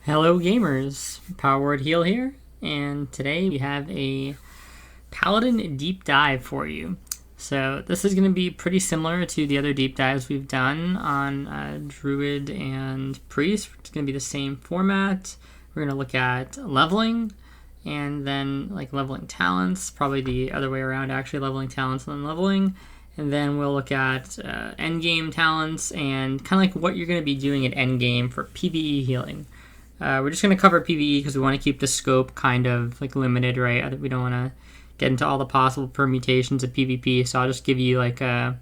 Hello gamers, Power Word Heal here, and today we have a Paladin deep dive for you. So this is going to be pretty similar to the other deep dives we've done on Druid and Priest. It's going to be the same format. We're going to look at leveling, and then like leveling talents, probably the other way around actually, leveling talents and then leveling. And then we'll look at endgame talents and kind of like what you're going to be doing at endgame for PvE healing. We're just going to cover PvE because we want to keep the scope kind of like limited, right? We don't want to get into all the possible permutations of PvP, so I'll just give you like a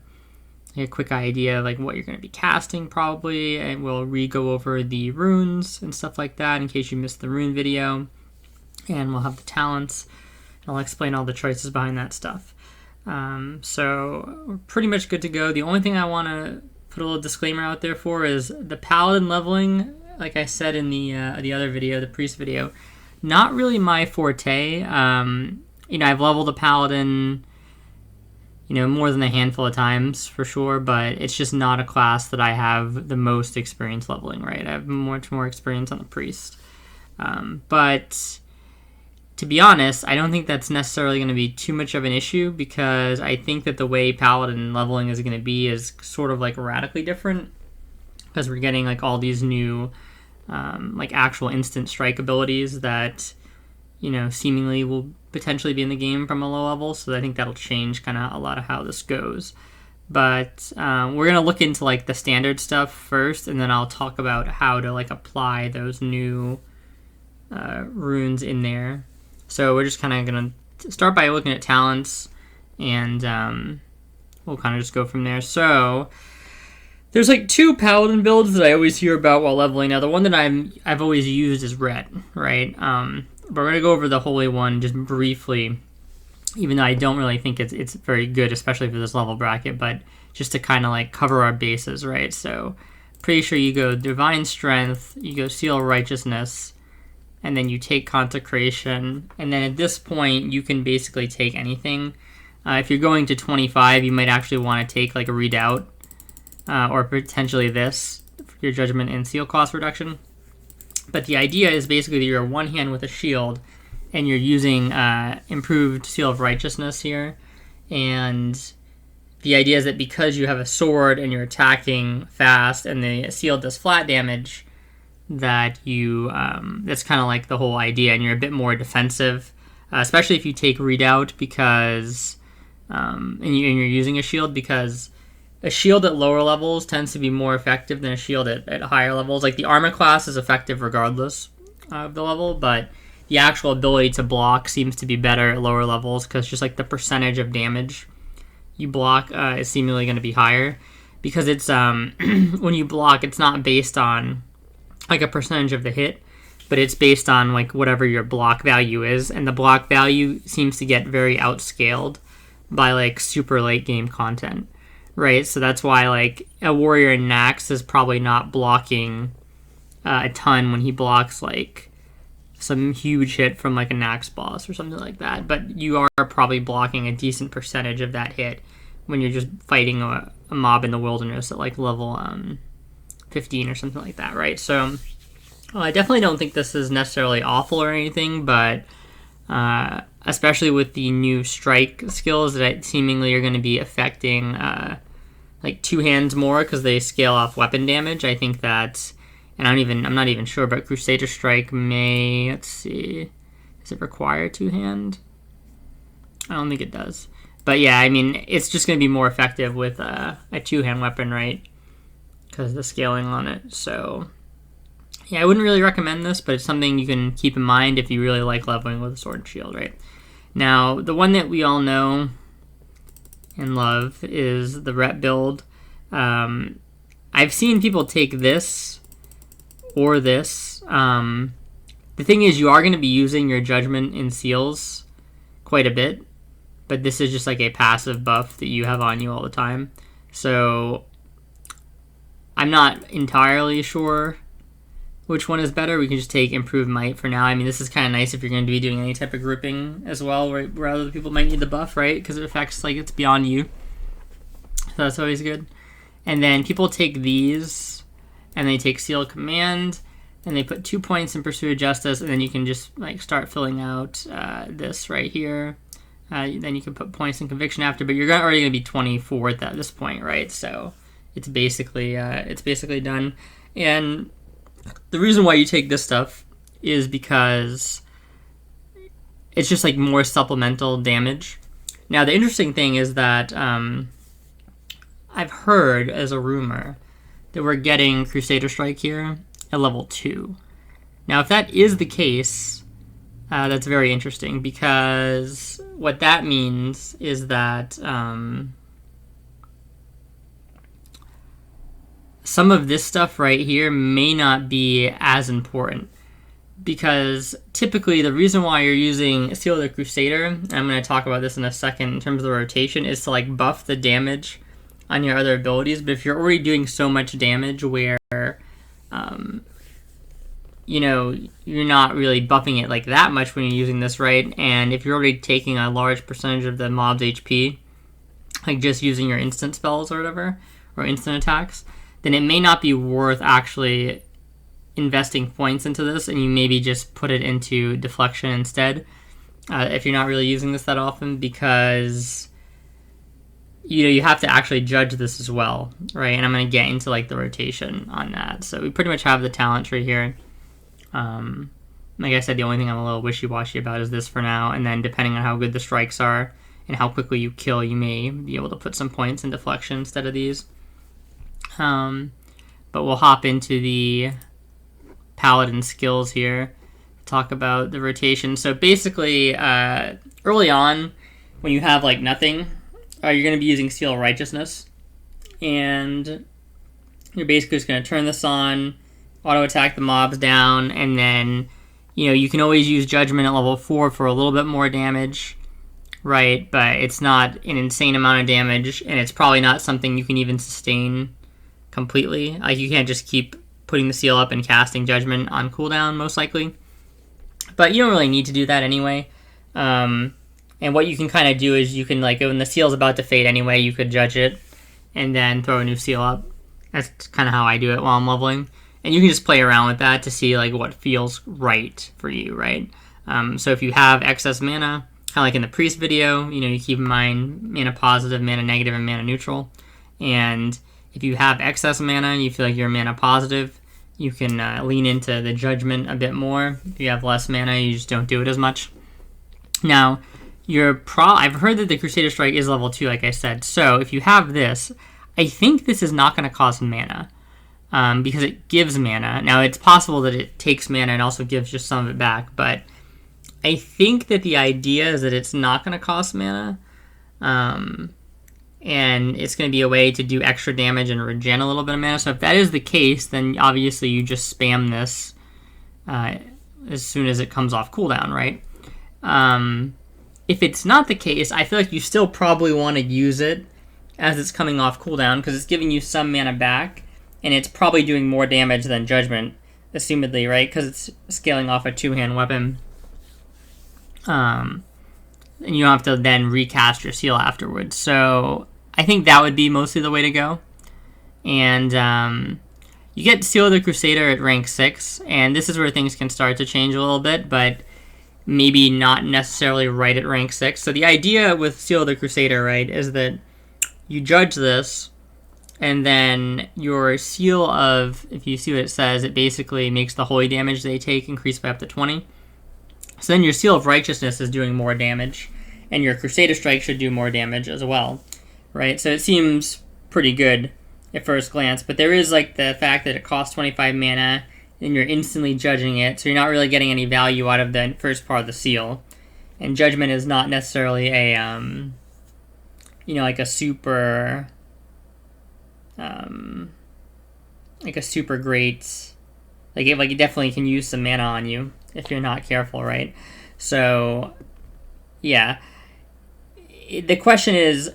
quick idea of like what you're going to be casting probably, and we'll re-go over the runes and stuff like that in case you missed the rune video, and we'll have the talents, and I'll explain all the choices behind that stuff. So we're pretty much good to go. The only thing I want to put a little disclaimer out there for is the Paladin leveling. Like I said in the other video, the Priest video, not really my forte. I've leveled a Paladin, more than a handful of times for sure, but it's just not a class that I have the most experience leveling, right? I have much more experience on the Priest. But to be honest, I don't think that's necessarily going to be too much of an issue because I think that the way Paladin leveling is going to be is sort of like radically different because we're getting like all these new like actual instant strike abilities that seemingly will potentially be in the game from a low level, so I think that'll change kind of a lot of how this goes. But we're gonna look into like the standard stuff first, and then I'll talk about how to like apply those new runes in there. So we're just kind of gonna start by looking at talents, and we'll kind of just go from there. So there's like two Paladin builds that I always hear about while leveling. Now the one that I've always used is red, right? But we're gonna go over the holy one just briefly, even though I don't really think it's very good, especially for this level bracket. But just to kind of like cover our bases, right? So pretty sure you go divine strength, you go seal righteousness, and then you take consecration, and then at this point you can basically take anything. If you're going to 25, you might actually want to take like a redoubt. Or potentially this for your judgment and seal cost reduction. But the idea is basically that you're one hand with a shield and you're using improved seal of righteousness here. And the idea is that because you have a sword and you're attacking fast and the shield does flat damage, that you that's kind of like the whole idea, and you're a bit more defensive, especially if you take redoubt because and you're using a shield, because a shield at lower levels tends to be more effective than a shield at higher levels. Like the armor class is effective regardless of the level, but the actual ability to block seems to be better at lower levels because just like the percentage of damage you block is seemingly going to be higher, because it's when you block, it's not based on like a percentage of the hit, but it's based on like whatever your block value is, and the block value seems to get very outscaled by like super late game content. Right, so that's why like a warrior in Nax is probably not blocking a ton when he blocks like some huge hit from like a Nax boss or something like that. But you are probably blocking a decent percentage of that hit when you're just fighting a mob in the wilderness at like level 15 or something like that, right? So I definitely don't think this is necessarily awful or anything, but especially with the new strike skills that seemingly are going to be affecting like two hands more because they scale off weapon damage. I think that, and I'm not even sure, but Crusader Strike may, let's see, does it require two hand? I don't think it does. But yeah, I mean, it's just going to be more effective with a two-hand weapon, right? Because of the scaling on it. So yeah, I wouldn't really recommend this, but it's something you can keep in mind if you really like leveling with a sword and shield, right? Now, the one that we all know and love is the rep build. I've seen people take this or this. The thing is, you are going to be using your judgment and seals quite a bit, but this is just like a passive buff that you have on you all the time. So I'm not entirely sure which one is better. We can just take improved might for now. I mean, this is kind of nice if you're going to be doing any type of grouping as well, where other people might need the buff, right? Because it affects, like, it's beyond you. So that's always good. And then people take these, and they take Seal Command. and they put 2 points in Pursuit of Justice, and then you can just like start filling out this right here. Then you can put points in Conviction after, but you're already going to be 24 at this point, right? So it's basically done. And the reason why you take this stuff is because it's just like more supplemental damage. Now the interesting thing is that I've heard as a rumor that we're getting Crusader Strike here at level 2. Now if that is the case, that's very interesting, because what that means is that some of this stuff right here may not be as important, because typically the reason why you're using Seal of the Crusader, and I'm going to talk about this in a second in terms of the rotation, is to like buff the damage on your other abilities. But if you're already doing so much damage where you know, you're not really buffing it like that much when you're using this, right? And if you're already taking a large percentage of the mob's HP, like just using your instant spells or whatever, or instant attacks, then it may not be worth actually investing points into this, and you maybe just put it into deflection instead if you're not really using this that often, because you know you have to actually judge this as well, right? And I'm going to get into like the rotation on that. So we pretty much have the talent tree here. Like I said, the only thing I'm a little wishy-washy about is this for now, and then depending on how good the strikes are and how quickly you kill, you may be able to put some points in deflection instead of these. But we'll hop into the Paladin skills here, talk about the rotation. So basically, early on, when you have like nothing, you're going to be using Seal of Righteousness, and you're basically just going to turn this on, auto attack the mobs down, and then you know you can always use Judgment at level 4 for a little bit more damage, right? But it's not an insane amount of damage, and it's probably not something you can even sustain completely. Like you can't just keep putting the seal up and casting Judgment on cooldown, most likely. But you don't really need to do that anyway. And what you can kind of do is you can, like, when the seal's about to fade anyway, you could judge it and then throw a new seal up. That's kind of how I do it while I'm leveling. And you can just play around with that to see like what feels right for you, right? So if you have excess mana, kind of like in the priest video, you know, you keep in mind mana positive, mana negative, and mana neutral. And if you have excess mana and you feel like you're mana positive, you can lean into the Judgment a bit more. If you have less mana, you just don't do it as much. Now, I've heard that the Crusader Strike is level 2, like I said. So if you have this, I think this is not going to cost mana, because it gives mana. Now, it's possible that it takes mana and also gives just some of it back, but I think that the idea is that it's not going to cost mana, and it's going to be a way to do extra damage and regen a little bit of mana. So if that is the case, then obviously you just spam this as soon as it comes off cooldown, right? If it's not the case, I feel like you still probably want to use it as it's coming off cooldown, because it's giving you some mana back, and it's probably doing more damage than Judgment, assumedly, right? Because it's scaling off a two-hand weapon. And you don't have to then recast your seal afterwards. So I think that would be mostly the way to go. And you get Seal of the Crusader at rank 6, and this is where things can start to change a little bit, but maybe not necessarily right at rank 6. So the idea with Seal of the Crusader, right, is that you judge this, and then your Seal of, if you see what it says, it basically makes the holy damage they take increase by up to 20. So then your Seal of Righteousness is doing more damage, and your Crusader Strike should do more damage as well, right? So it seems pretty good at first glance, but there is like the fact that it costs 25 mana, and you're instantly judging it, so you're not really getting any value out of the first part of the seal. And Judgment is not necessarily a, you know, like a super, great, like it definitely can use some mana on you if you're not careful, right? So, yeah. The question is,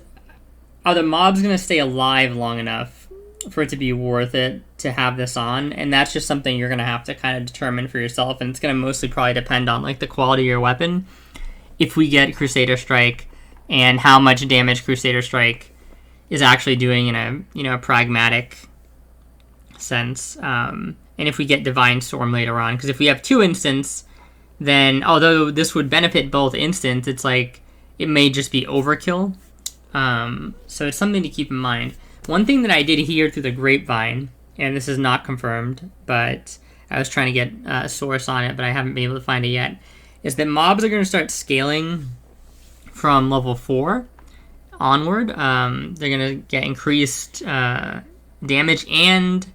are the mobs going to stay alive long enough for it to be worth it to have this on? And that's just something you're going to have to kind of determine for yourself, and it's going to mostly probably depend on like the quality of your weapon. If we get Crusader Strike, and how much damage Crusader Strike is actually doing in a, you know, a pragmatic sense. and if we get Divine Storm later on. Because if we have 2 instants, then although this would benefit both instants, it's like it may just be overkill. So it's something to keep in mind. One thing that I did hear through the grapevine, and this is not confirmed, but I was trying to get a source on it, but I haven't been able to find it yet, is that mobs are going to start scaling from level 4 onward. They're going to get increased damage and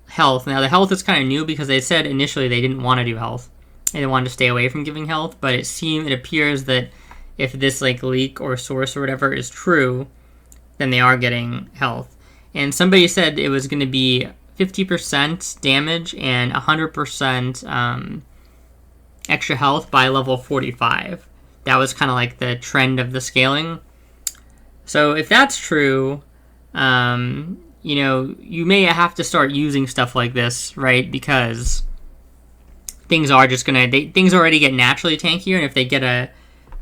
health. Now, the health is kind of new because they said initially they didn't want to do health. They wanted to stay away from giving health, but it appears that if this like leak or source or whatever is true, then they are getting health. And somebody said it was going to be 50% damage and 100% extra health by level 45. That was kind of like the trend of the scaling. So if that's true, you know, you may have to start using stuff like this, right? Because things are just things already get naturally tankier, and if they get a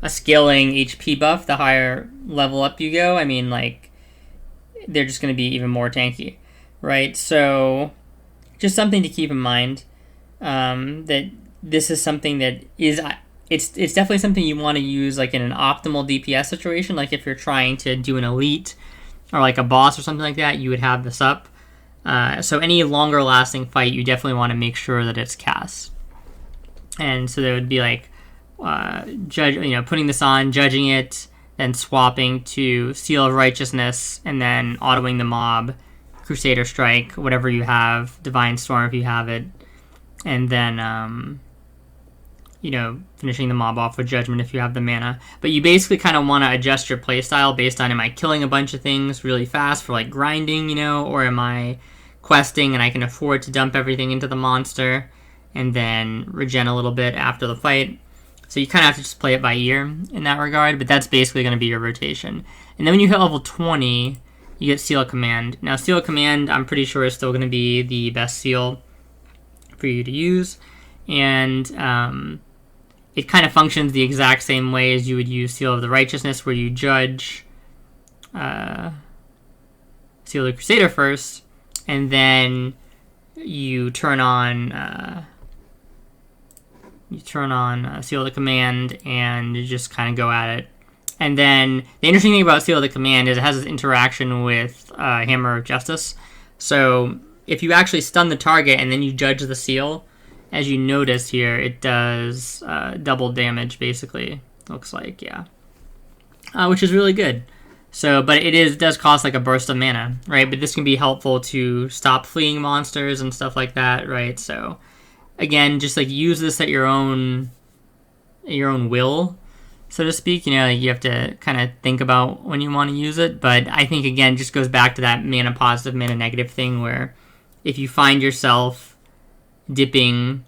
scaling HP buff, the higher level up you go, I mean, like, they're just going to be even more tanky, right? So just something to keep in mind, that this is something that is, it's definitely something you want to use like in an optimal DPS situation. Like if you're trying to do an elite or like a boss or something like that, you would have this up. So any longer lasting fight, you definitely want to make sure that it's cast. And so there would be like putting this on, judging it, then swapping to Seal of Righteousness, and then autoing the mob, Crusader Strike, whatever you have, Divine Storm if you have it, and then finishing the mob off with Judgment if you have the mana. But you basically kind of want to adjust your playstyle based on, am I killing a bunch of things really fast for like grinding, or am I questing and I can afford to dump everything into the monster and then regen a little bit after the fight. So you kind of have to just play it by ear in that regard, but that's basically going to be your rotation. And then when you hit level 20, you get Seal of Command. Now, Seal of Command, I'm pretty sure is still going to be the best seal for you to use. And it kind of functions the exact same way as you would use Seal of the Righteousness, where you judge Seal of the Crusader first, and then you turn on Seal of the Command, and you just kind of go at it. And then the interesting thing about Seal of the Command is it has this interaction with Hammer of Justice. So if you actually stun the target and then you judge the seal, as you notice here, it does double damage, basically, looks like, yeah. Which is really good. So, but it does cost like a burst of mana, right? But this can be helpful to stop fleeing monsters and stuff like that, right? So again, just like use this at your own will, so to speak. Like you have to kind of think about when you want to use it. But I think again, just goes back to that mana positive, mana negative thing, where if you find yourself dipping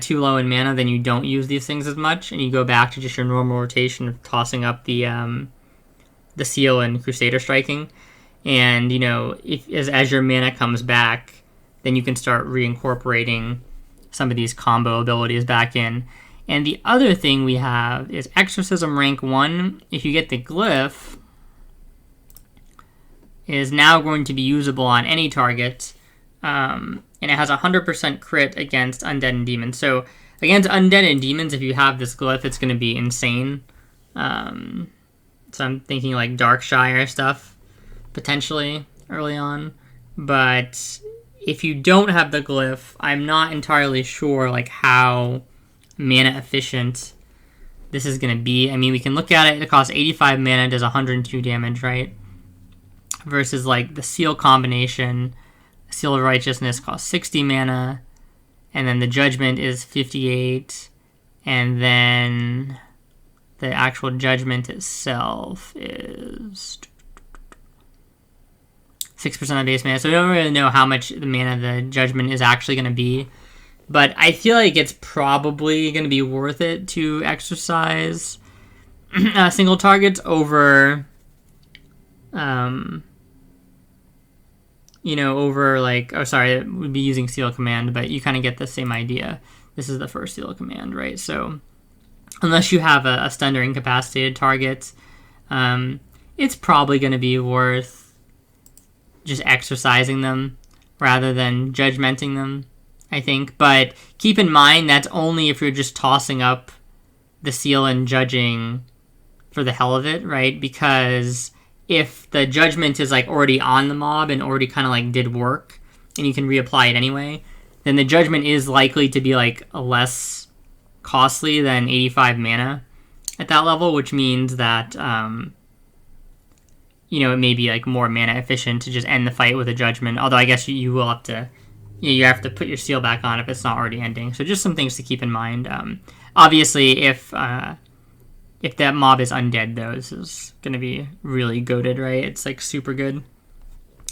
too low in mana, then you don't use these things as much, and you go back to just your normal rotation of tossing up the seal and Crusader striking. And as your mana comes back, then you can start reincorporating some of these combo abilities back in. And the other thing we have is Exorcism rank 1. If you get the glyph, is now going to be usable on any target, and it has 100% crit against undead and demons. So against undead and demons, if you have this glyph, it's going to be insane. So I'm thinking like Darkshire stuff, potentially, early on. But if you don't have the glyph, I'm not entirely sure like how mana efficient this is going to be. I mean, we can look at it. It costs 85 mana, does 102 damage, right? Versus like the seal combination, Seal of Righteousness costs 60 mana, and then the Judgment is 58, and then the actual Judgment itself is 6% of base mana. So we don't really know how much the mana the Judgment is actually going to be. But I feel like it's probably going to be worth it to exercise single targets over, we'd be using Seal Command, but you kind of get the same idea. This is the first Seal Command, right? So unless you have a stunned or incapacitated target, it's probably going to be worth just exercising them rather than judgmenting them. I think. But keep in mind that's only if you're just tossing up the seal and judging for the hell of it, right? Because if the judgment is like already on the mob and already kind of like did work and you can reapply it anyway, then the judgment is likely to be like less costly than 85 mana at that level, which means that it may be like more mana efficient to just end the fight with a judgment. Although I guess you will have to, you have to put your seal back on if it's not already ending. So just some things to keep in mind. Obviously, if that mob is undead, though, this is going to be really goated, right? It's like super good.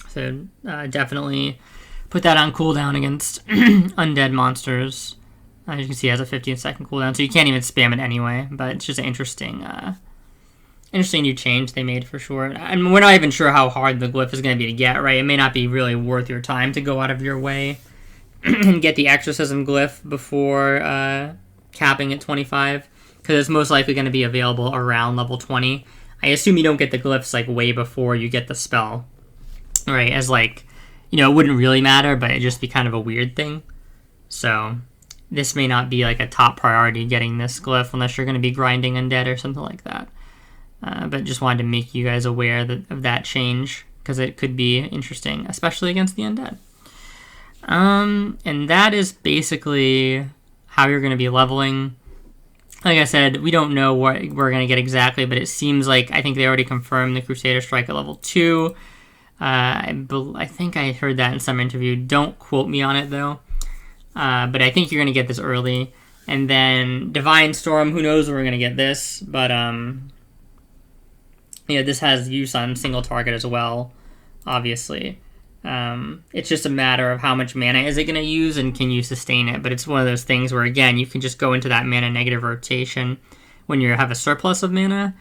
So definitely put that on cooldown against undead monsters. As you can see, it has a 15-second cooldown, so you can't even spam it anyway. But it's just an interesting new change they made for sure. And we're not even sure how hard the glyph is going to be to get, right? It may not be really worth your time to go out of your way and get the exorcism glyph before capping at 25, because it's most likely going to be available around level 20. I assume you don't get the glyphs like way before you get the spell, right? As like, it wouldn't really matter, but it'd just be kind of a weird thing. So this may not be like a top priority getting this glyph unless you're going to be grinding undead or something like that. But just wanted to make you guys aware of that change, because it could be interesting, especially against the undead. And that is basically how you're going to be leveling. Like I said, we don't know what we're going to get exactly, but it seems like, I think they already confirmed the Crusader Strike at level 2. I think I heard that in some interview. Don't quote me on it, though. But I think you're going to get this early. And then Divine Storm, who knows when we're going to get this, but this has use on single target as well, obviously. It's just a matter of how much mana is it going to use and can you sustain it. But it's one of those things where, again, you can just go into that mana negative rotation when you have a surplus of mana,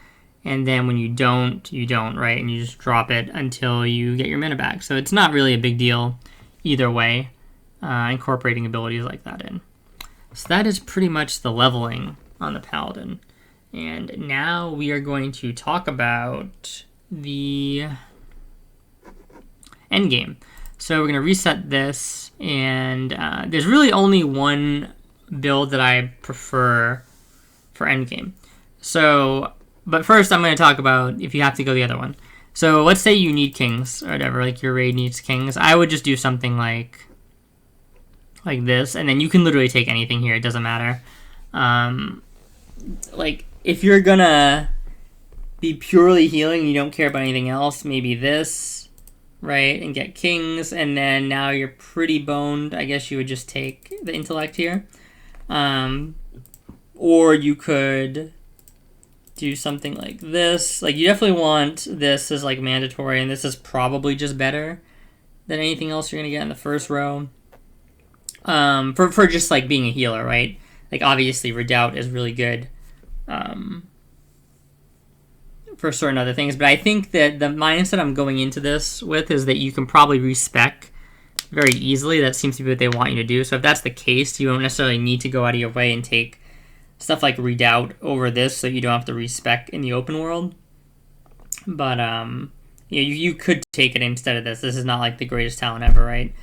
and then when you don't, right? And you just drop it until you get your mana back. So it's not really a big deal either way, incorporating abilities like that in. So that is pretty much the leveling on the Paladin. And now we are going to talk about the Endgame. So we're going to reset this, and there's really only one build that I prefer for Endgame. So, but first I'm going to talk about if you have to go the other one. So let's say you need kings or whatever, like your raid needs kings. I would just do something like this, and then you can literally take anything here. It doesn't matter. Like, if you're gonna be purely healing, you don't care about anything else, maybe this, right, and get kings, and then now you're pretty boned. I guess you would just take the intellect here. Or you could do something like this. Like, you definitely want this as like mandatory, and this is probably just better than anything else you're gonna get in the first row. For just like being a healer, right? Like, obviously Redoubt is really good for certain other things, but I think that the mindset I'm going into this with is that you can probably respec very easily. That seems to be what they want you to do. So if that's the case, you don't necessarily need to go out of your way and take stuff like Redoubt over this, so you don't have to respec in the open world. But you could take it instead of this. This is not like the greatest talent ever, right?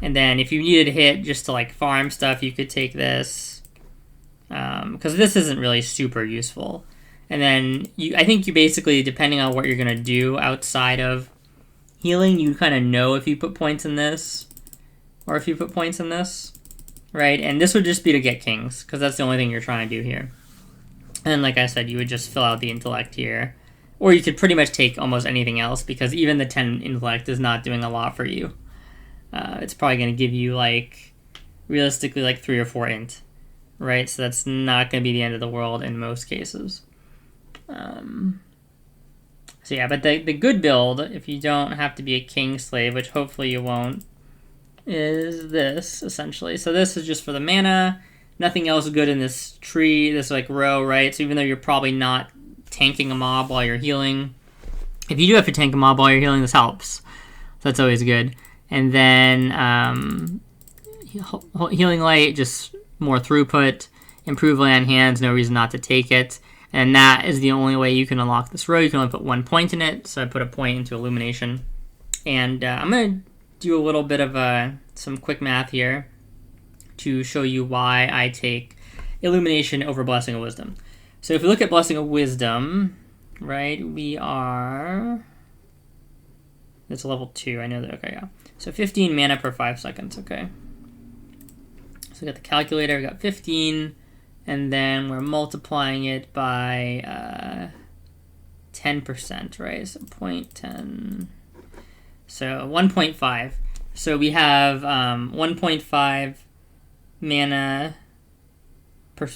And then if you needed a hit just to like farm stuff, you could take this, because this isn't really super useful. And then I think you basically, depending on what you're going to do outside of healing, you kind of know if you put points in this or if you put points in this, right? And this would just be to get kings, because that's the only thing you're trying to do here. And like I said, you would just fill out the intellect here. Or you could pretty much take almost anything else, because even the 10 intellect is not doing a lot for you. It's probably going to give you, like, realistically, like 3 or 4 int, right? So that's not going to be the end of the world in most cases. So yeah, but the good build, if you don't have to be a king slave, which hopefully you won't, is this, essentially. So this is just for the mana. Nothing else good in this tree, this, like, row, right? So even though you're probably not tanking a mob while you're healing, if you do have to tank a mob while you're healing, this helps. So that's always good. And then Healing Light, just more throughput. Improve land hands, no reason not to take it. And that is the only way you can unlock this row. You can only put 1 point in it, so I put a point into Illumination. And I'm going to do a little bit of some quick math here. to show you why I take Illumination over Blessing of Wisdom. So if we look at Blessing of Wisdom, right, we are... It's level 2, I know that, okay, yeah. So 15 mana per 5 seconds, okay. So we got the calculator, we got 15, and then we're multiplying it by 10%, right? So 0.10, so 1.5. So we have 1.5 mana per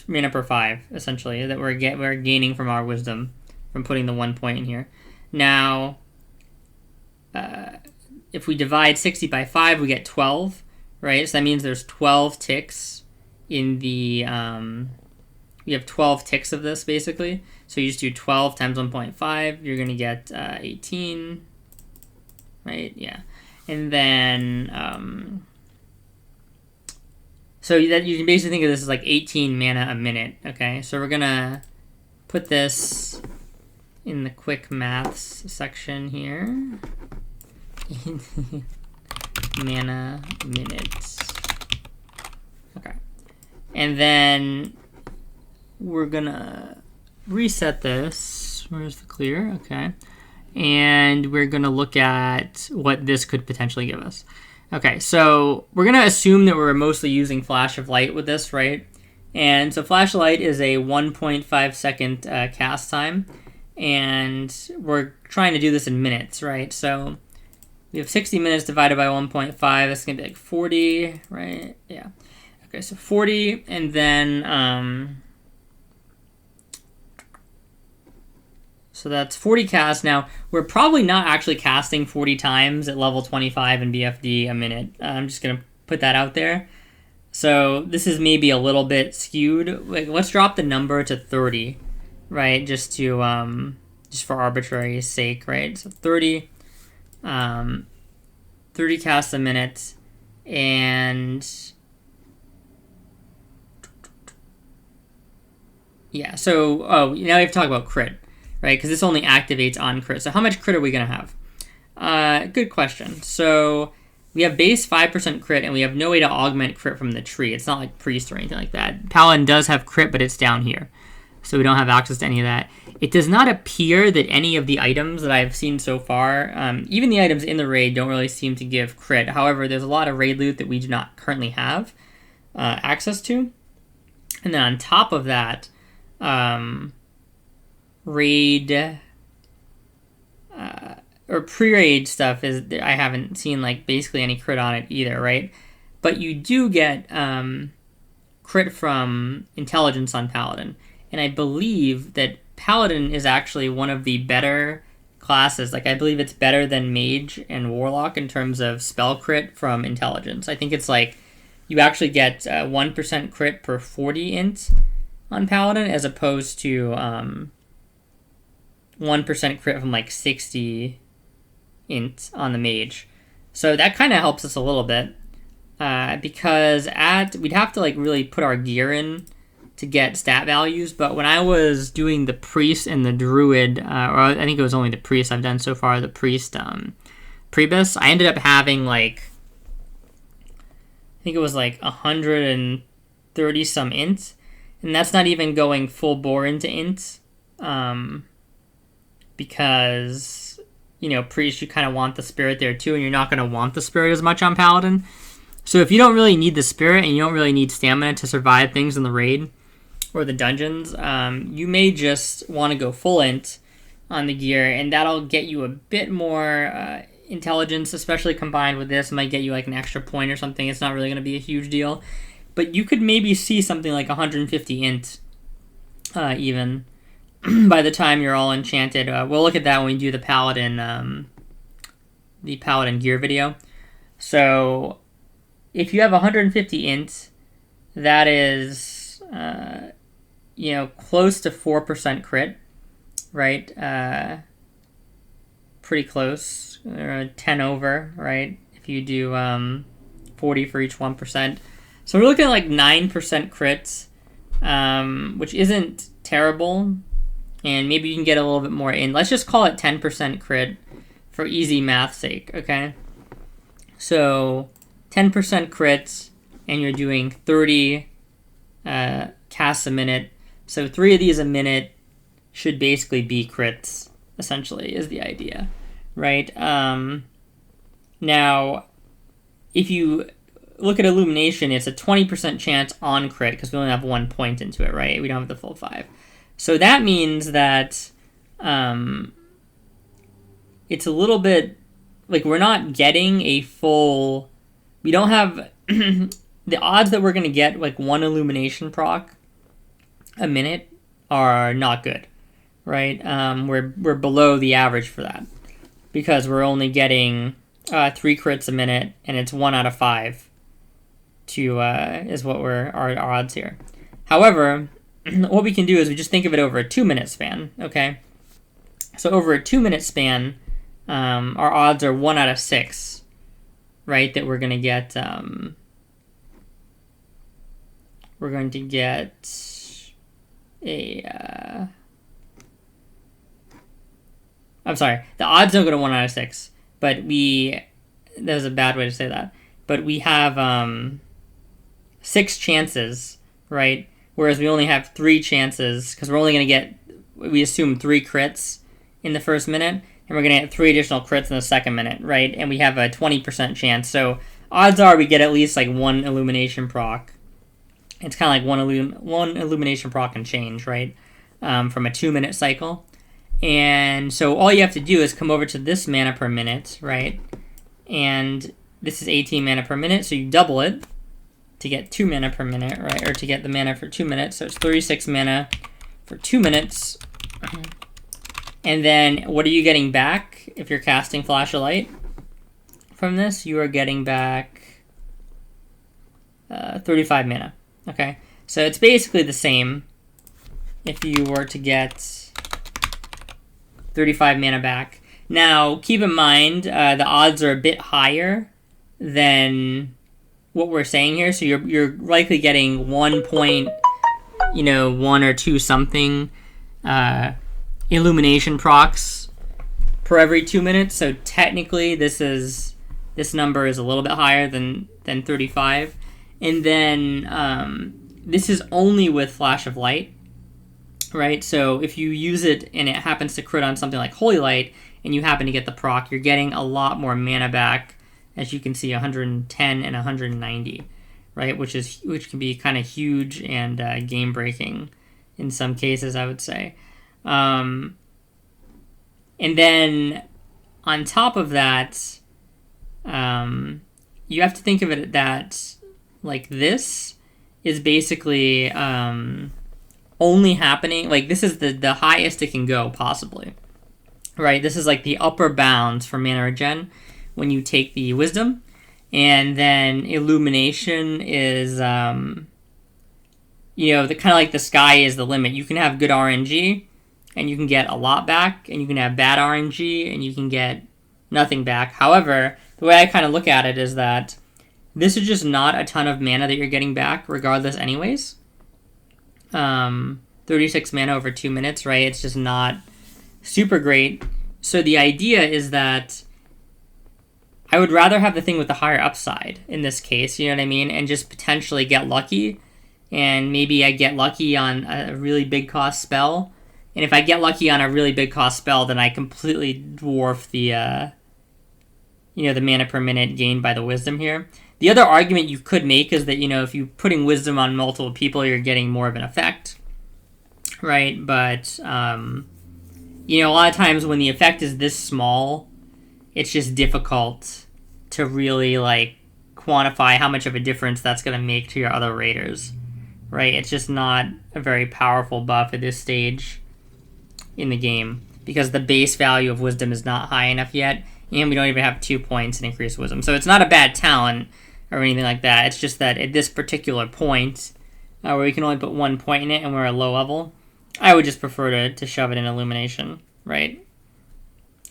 5, essentially, that we're gaining from our wisdom, from putting the 1 point in here. Now, if we divide 60 by 5, we get 12, right? So that means there's 12 ticks in the... you have 12 ticks of this, basically. So you just do 12 times 1.5, you're going to get 18, right? Yeah. And then... so that you can basically think of this as like 18 mana a minute, okay? So we're going to put this in the quick maths section here. Mana minutes. Okay. And then we're gonna reset this. Where's the clear? Okay. And we're gonna look at what this could potentially give us. Okay, so we're gonna assume that we're mostly using Flash of Light with this, right? And so Flash of Light is a 1.5 second cast time, and we're trying to do this in minutes, right? So we have 60 minutes divided by 1.5. That's going to be like 40, right? Yeah. Okay, so 40, and then... so that's 40 casts. Now, we're probably not actually casting 40 times at level 25 in BFD a minute. I'm just going to put that out there. So this is maybe a little bit skewed. Like, let's drop the number to 30, right? Just to just for arbitrary sake, right? So 30 casts a minute, and yeah, so now we have to talk about crit, right? Because this only activates on crit. So how much crit are we going to have? Good question. So we have base 5% crit, and we have no way to augment crit from the tree. It's not like Priest or anything like that. Paladin does have crit, but it's down here. So we don't have access to any of that. It does not appear that any of the items that I've seen so far, even the items in the raid, don't really seem to give crit. However, there's a lot of raid loot that we do not currently have access to. And then on top of that, raid or pre-raid stuff is I haven't seen like basically any crit on it either, right? But you do get crit from intelligence on Paladin. And I believe that Paladin is actually one of the better classes. Like, I believe it's better than Mage and Warlock in terms of spell crit from intelligence. I think it's like you actually get 1% crit per 40 int on Paladin as opposed to 1% crit from like 60 int on the Mage. So that kind of helps us a little bit because we'd have to like really put our gear in to get stat values, but when I was doing the Priest and the Druid, or I think it was only the Priest I've done so far, the Priest Prebus, I ended up having like, I think it was like 130 some int, and that's not even going full bore into int, because, you know, Priest, you kind of want the Spirit there too, and you're not going to want the Spirit as much on Paladin. So if you don't really need the Spirit, and you don't really need stamina to survive things in the raid, or the dungeons, you may just want to go full int on the gear, and that'll get you a bit more intelligence, especially combined with this. It might get you like an extra point or something. It's not really going to be a huge deal, but you could maybe see something like 150 int even by the time you're all enchanted. We'll look at that when we do the Paladin gear video. So if you have 150 int, that is close to 4% crit, right? Pretty close, 10 over, right? If you do 40 for each 1%. So we're looking at like 9% crits, which isn't terrible. And maybe you can get a little bit more in. Let's just call it 10% crit for easy math's sake, okay? So 10% crits, and you're doing 30 casts a minute. So 3 of these a minute should basically be crits, essentially, is the idea, right? Now, if you look at Illumination, it's a 20% chance on crit because we only have 1 point into it, right? We don't have the full 5. So that means that it's a little bit like we're not getting a full. We don't have the odds that we're going to get like 1 Illumination proc a minute are not good, right? We're below the average for that because we're only getting 3 crits a minute, and it's 1 out of 5 is what our odds here. However, what we can do is we just think of it over a 2-minute span, okay? So over a 2-minute span, our odds are 1 out of 6, right? That we're going to get I'm sorry, the odds don't go to 1 out of 6, but that was a bad way to say that. But we have 6 chances, right? Whereas we only have 3 chances because we're only going to get, we assume 3 crits in the first minute, and we're going to get 3 additional crits in the second minute, right? And we have a 20% chance. So odds are we get at least like 1 Illumination proc. It's kind of like one Illumination proc and change, right? From a 2-minute cycle. And so all you have to do is come over to this mana per minute, right? And this is 18 mana per minute, so you double it to get 2 mana per minute, right? Or to get the mana for 2 minutes. So it's 36 mana for 2 minutes. And then what are you getting back if you're casting Flash of Light from this? You are getting back 35 mana. Okay, so it's basically the same if you were to get 35 mana back. Now, keep in mind, the odds are a bit higher than what we're saying here. So you're likely getting 1 point, 1 or 2 something Illumination procs per every 2 minutes. So technically, this number is a little bit higher than 35. And then this is only with Flash of Light, right? So if you use it and it happens to crit on something like Holy Light and you happen to get the proc, you're getting a lot more mana back, as you can see, 110 and 190, right? Which can be kind of huge and game breaking in some cases, I would say. And then on top of that, you have to think of it that like this is basically only happening, like this is the highest it can go possibly, right? This is like the upper bounds for mana regen when you take the wisdom, and then Illumination is the kind of like the sky is the limit. You can have good RNG and you can get a lot back, and you can have bad RNG and you can get nothing back. However, the way I kind of look at it is that this is just not a ton of mana that you're getting back regardless anyways. 36 mana over 2 minutes, right? It's just not super great. So the idea is that I would rather have the thing with the higher upside in this case, you know what I mean? And just potentially get lucky. And maybe I get lucky on a really big cost spell. And if I get lucky on a really big cost spell, then I completely dwarf the the mana per minute gained by the wisdom here. The other argument you could make is that, if you're putting wisdom on multiple people, you're getting more of an effect, right? But, a lot of times when the effect is this small, it's just difficult to really, quantify how much of a difference that's going to make to your other raiders, right? It's just not a very powerful buff at this stage in the game because the base value of wisdom is not high enough yet, and we don't even have 2 points in increased wisdom. So it's not a bad talent or anything like that. It's just that at this particular point, where we can only put 1 point in it and we're at low level, I would just prefer to shove it in Illumination, right?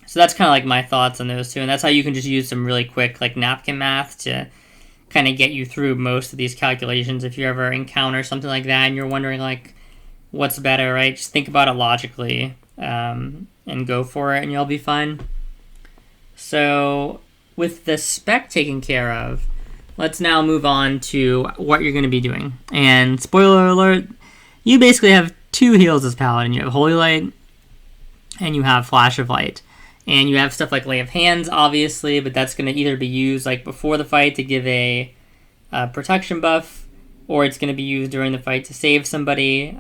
So that's kind of like my thoughts on those two, and that's how you can just use some really quick napkin math to kind of get you through most of these calculations. If you ever encounter something like that and you're wondering what's better, right? Just think about it logically and go for it, and you'll be fine. So with the spec taken care of, let's now move on to what you're going to be doing. And spoiler alert, you basically have two heals as Paladin. You have Holy Light and you have Flash of Light. And you have stuff like Lay of Hands, obviously, but that's going to either be used like before the fight to give a protection buff, or it's going to be used during the fight to save somebody.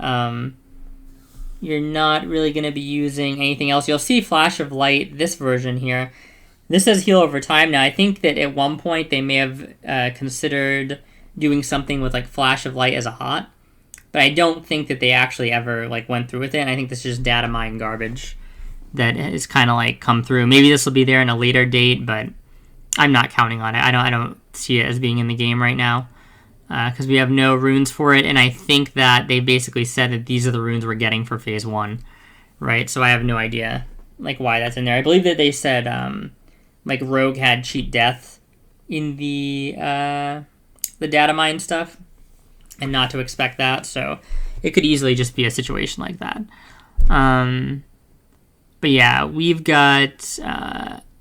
You're not really going to be using anything else. You'll see Flash of Light, this version here. This says heal over time. Now, I think that at one point they may have considered doing something with like Flash of Light as a hot, but I don't think that they actually ever like went through with it. And I think this is just data mine garbage that has kind of like come through. Maybe this will be there in a later date, but I'm not counting on it. I don't see it as being in the game right now because we have no runes for it, and I think that they basically said that these are the runes we're getting for Phase 1, right? So I have no idea like why that's in there. I believe that they said like Rogue had cheat death in the data mine stuff, and not to expect that, so it could easily just be a situation like that. But yeah, we've got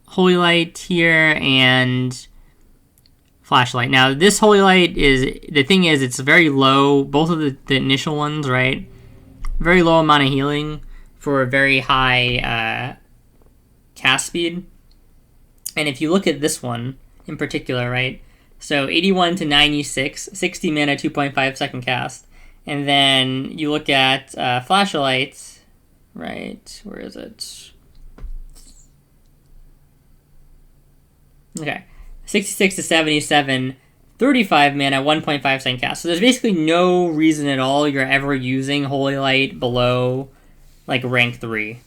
Holy Light here and Flashlight. Now, this Holy Light the thing is, it's very low, both of the initial ones, right? Very low amount of healing for a very high cast speed. And if you look at this one in particular, right? So 81 to 96, 60 mana, 2.5 second cast. And then you look at Flashlight, right? Where is it? Okay. 66 to 77, 35 mana, 1.5 second cast. So there's basically no reason at all you're ever using Holy Light below like rank 3,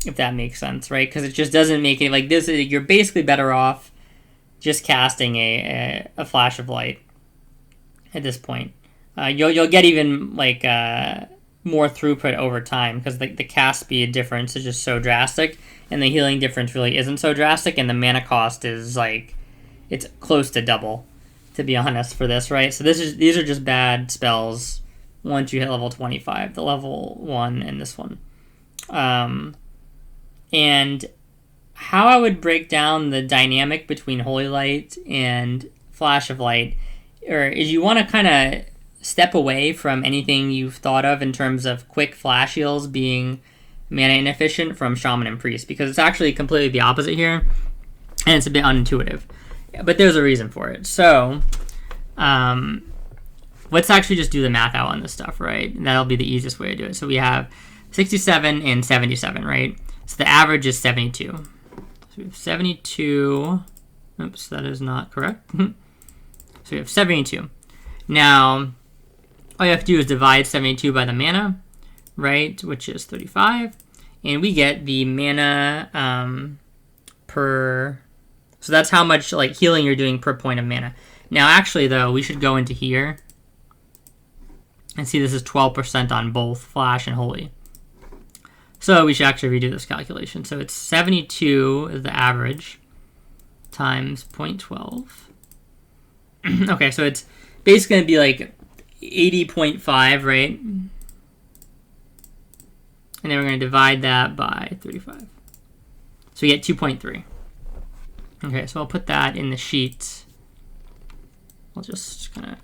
if that makes sense, right? Because it just doesn't make it like this. You're basically better off just casting a Flash of Light at this point. You'll get even like more throughput over time because the cast speed difference is just so drastic, and the healing difference really isn't so drastic, and the mana cost is like it's close to double, to be honest, for this, right? So these are just bad spells once you hit level 25, the level 1 and this one. And how I would break down the dynamic between Holy Light and Flash of Light is you want to kind of step away from anything you've thought of in terms of quick flash heals being mana inefficient from Shaman and Priest, because it's actually completely the opposite here, and it's a bit unintuitive. But there's a reason for it. So, let's actually just do the math out on this stuff, right? And that'll be the easiest way to do it. So we have 67 and 77, right? So the average is 72. So we have 72. Oops, that is not correct. So we have 72. Now, all you have to do is divide 72 by the mana, right? Which is 35. And we get the mana per... So that's how much like healing you're doing per point of mana. Now, actually, though, we should go into here and see this is 12% on both Flash and Holy. So we should actually redo this calculation. So it's 72 is the average times 0.12. Okay, so it's basically going to be like 80.5, right? And then we're going to divide that by 35. So we get 2.3. Okay, so I'll put that in the sheet. I'll just kind of,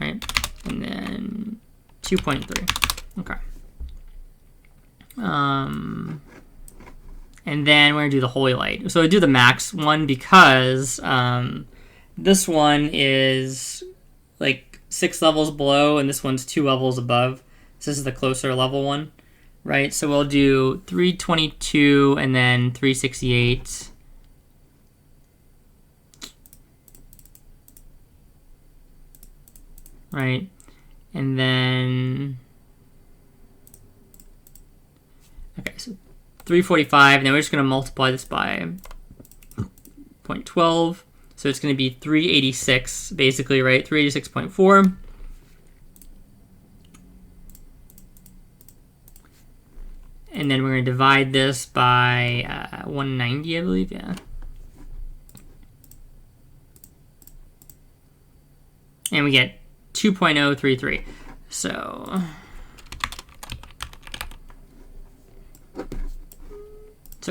right? And then 2.3. Okay. And then we're going to do the Holy Light. So I do the max one because this one is like 6 levels below, and this one's 2 levels above. So this is the closer level one, right? So we'll do 322 and then 368. Right, and then, okay, so 345, and then we're just going to multiply this by 0.12, so it's going to be 386, basically, right, 386.4. And then we're going to divide this by 190, I believe, yeah. And we get 2.033. So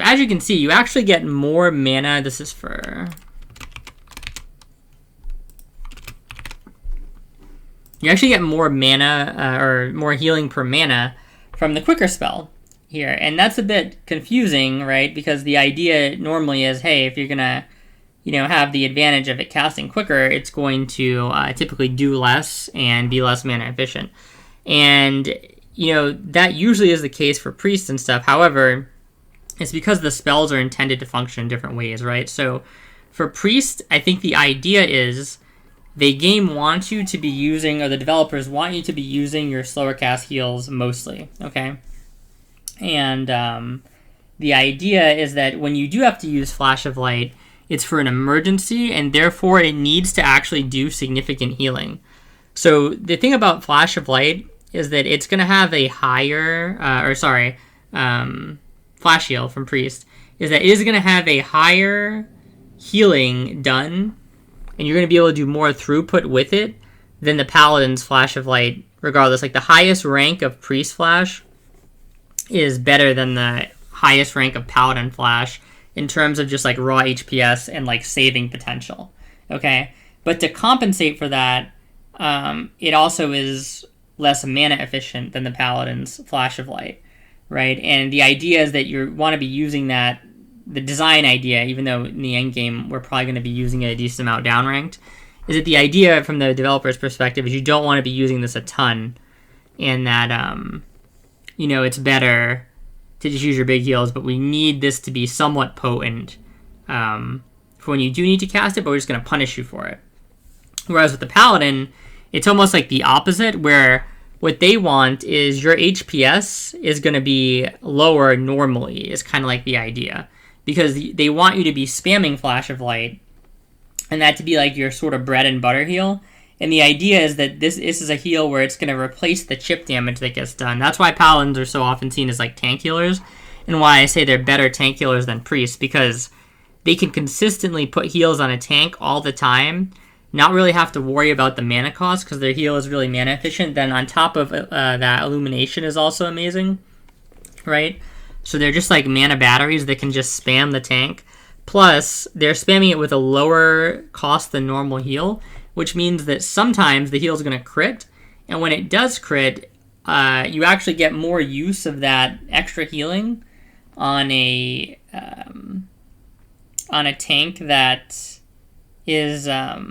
as you can see, you actually get more mana. This is for you actually get more mana or more healing per mana from the quicker spell here. And that's a bit confusing, right? Because the idea normally is, hey, if you're going to, have the advantage of it casting quicker, it's going to typically do less and be less mana efficient. And, that usually is the case for priests and stuff. However, it's because the spells are intended to function in different ways, right? So for priest, I think the idea is the game wants you to be using, or the developers want you to be using your slower cast heals mostly, okay? And the idea is that when you do have to use Flash of Light, it's for an emergency, and therefore it needs to actually do significant healing. So the thing about Flash of Light is that it's going to have a higher, Flash Heal from Priest, is that it is going to have a higher healing done, and you're going to be able to do more throughput with it than the Paladin's Flash of Light, regardless. Like, the highest rank of Priest Flash is better than the highest rank of Paladin Flash in terms of just, like, raw HPS and, like, saving potential, okay? But to compensate for that, it also is less mana efficient than the Paladin's Flash of Light, right? And the idea is that you want to be using that, the design idea, even though in the end game we're probably going to be using it a decent amount downranked, is that the idea from the developer's perspective is you don't want to be using this a ton, and that it's better to just use your big heals, but we need this to be somewhat potent for when you do need to cast it, but we're just going to punish you for it. Whereas with the Paladin, it's almost like the opposite, where what they want is your HPS is going to be lower normally, is kind of like the idea. Because they want you to be spamming Flash of Light, and that to be like your sort of bread and butter heal. And the idea is that this is a heal where it's going to replace the chip damage that gets done. That's why Paladins are so often seen as like tank healers, and why I say they're better tank healers than priests, because they can consistently put heals on a tank all the time, not really have to worry about the mana cost because their heal is really mana efficient. Then on top of that, illumination is also amazing, right? So they're just like mana batteries that can just spam the tank. Plus, they're spamming it with a lower cost than normal heal, which means that sometimes the heal is going to crit, and when it does crit, you actually get more use of that extra healing on a tank that is you're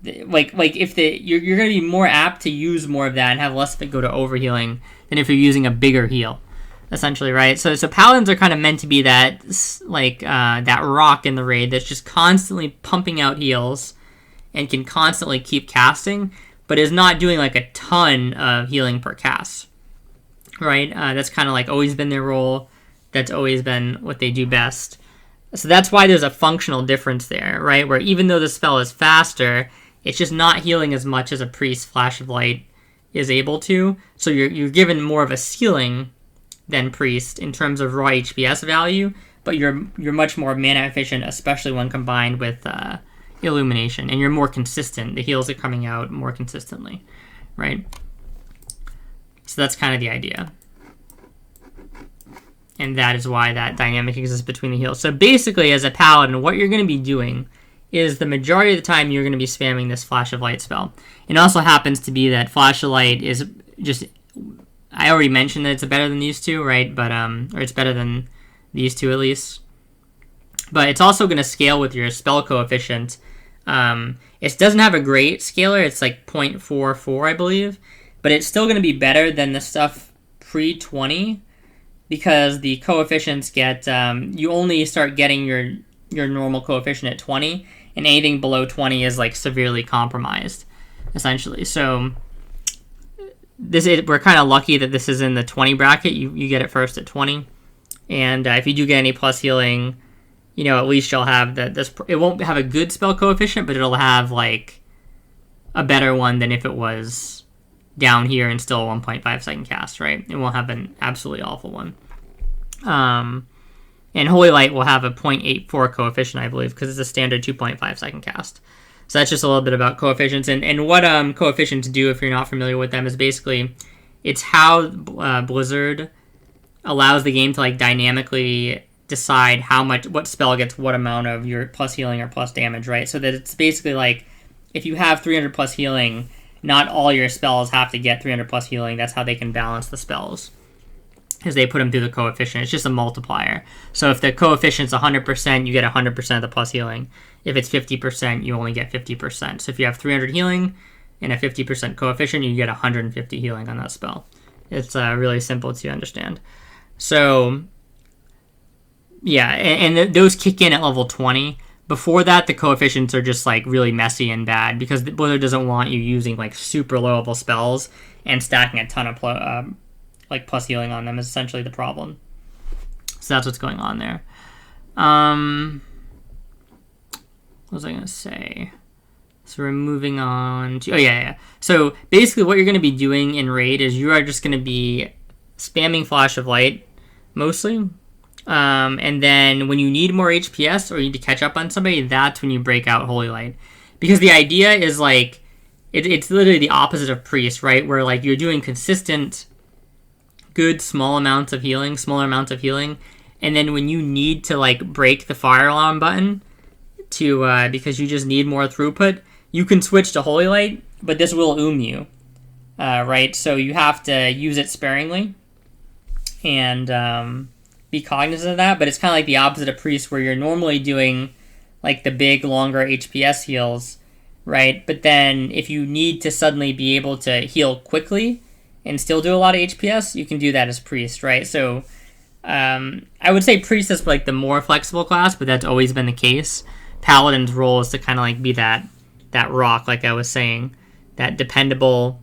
going to be more apt to use more of that and have less of it go to overhealing than if you're using a bigger heal, essentially, right? So Paladins are kind of meant to be that, like, that rock in the raid that's just constantly pumping out heals and can constantly keep casting, but is not doing, like, a ton of healing per cast, right? That's kind of, like, always been their role. That's always been what they do best. So that's why there's a functional difference there, right? Where even though the spell is faster, it's just not healing as much as a Priest Flash of Light is able to. So you're given more of a ceiling than Priest in terms of raw HPS value, but you're much more mana efficient, especially when combined with illumination, and you're more consistent. The heals are coming out more consistently, right? So that's kind of the idea. And that is why that dynamic exists between the heals. So basically, as a Paladin, what you're going to be doing is the majority of the time you're going to be spamming this Flash of Light spell. It also happens to be that Flash of Light is just... I already mentioned that it's better than these two, right? But or it's better than these two at least. But it's also going to scale with your spell coefficient. It doesn't have a great scaler. It's like 0.44, I believe. But it's still going to be better than the stuff pre-20, because the coefficients get... you only start getting your normal coefficient at 20, and anything below 20 is like severely compromised, essentially. So... we're kind of lucky that this is in the 20 bracket. You get it first at 20, and if you do get any plus healing, at least you'll have this. It won't have a good spell coefficient, but it'll have like a better one than if it was down here and still a 1.5 second cast, right? It won't have an absolutely awful one. And Holy Light will have a 0.84 coefficient, I believe, because it's a standard 2.5 second cast. So that's just a little bit about coefficients. And what coefficients do, if you're not familiar with them, is basically it's how Blizzard allows the game to like dynamically decide what spell gets what amount of your plus healing or plus damage, right? So that it's basically like if you have 300 plus healing, not all your spells have to get 300 plus healing. That's how they can balance the spells, because they put them through the coefficient. It's just a multiplier. So if the coefficient's 100%, you get 100% of the plus healing. If it's 50%, you only get 50%. So if you have 300 healing and a 50% coefficient, you get 150 healing on that spell. It's really simple to understand. So yeah, and those kick in at level 20. Before that, the coefficients are just like really messy and bad, because the Blizzard doesn't want you using like super low level spells and stacking a ton of like plus healing on them is essentially the problem. So that's what's going on there. What was I gonna say? So we're moving on to yeah. So basically, what you're gonna be doing in raid is you are just gonna be spamming Flash of Light mostly. And then when you need more HPS or you need to catch up on somebody, that's when you break out Holy Light. Because the idea is like, it's literally the opposite of Priest, right? Where like you're doing consistent, good, smaller amounts of healing. And then when you need to like break the fire alarm button to, because you just need more throughput, you can switch to Holy Light, but this will you, right? So you have to use it sparingly. And, be cognizant of that, but it's kind of like the opposite of Priest, where you're normally doing like the big, longer HPS heals, right? But then if you need to suddenly be able to heal quickly and still do a lot of HPS, you can do that as Priest, right? So I would say Priest is like the more flexible class, but that's always been the case. Paladin's role is to kind of like be that rock, like I was saying, that dependable,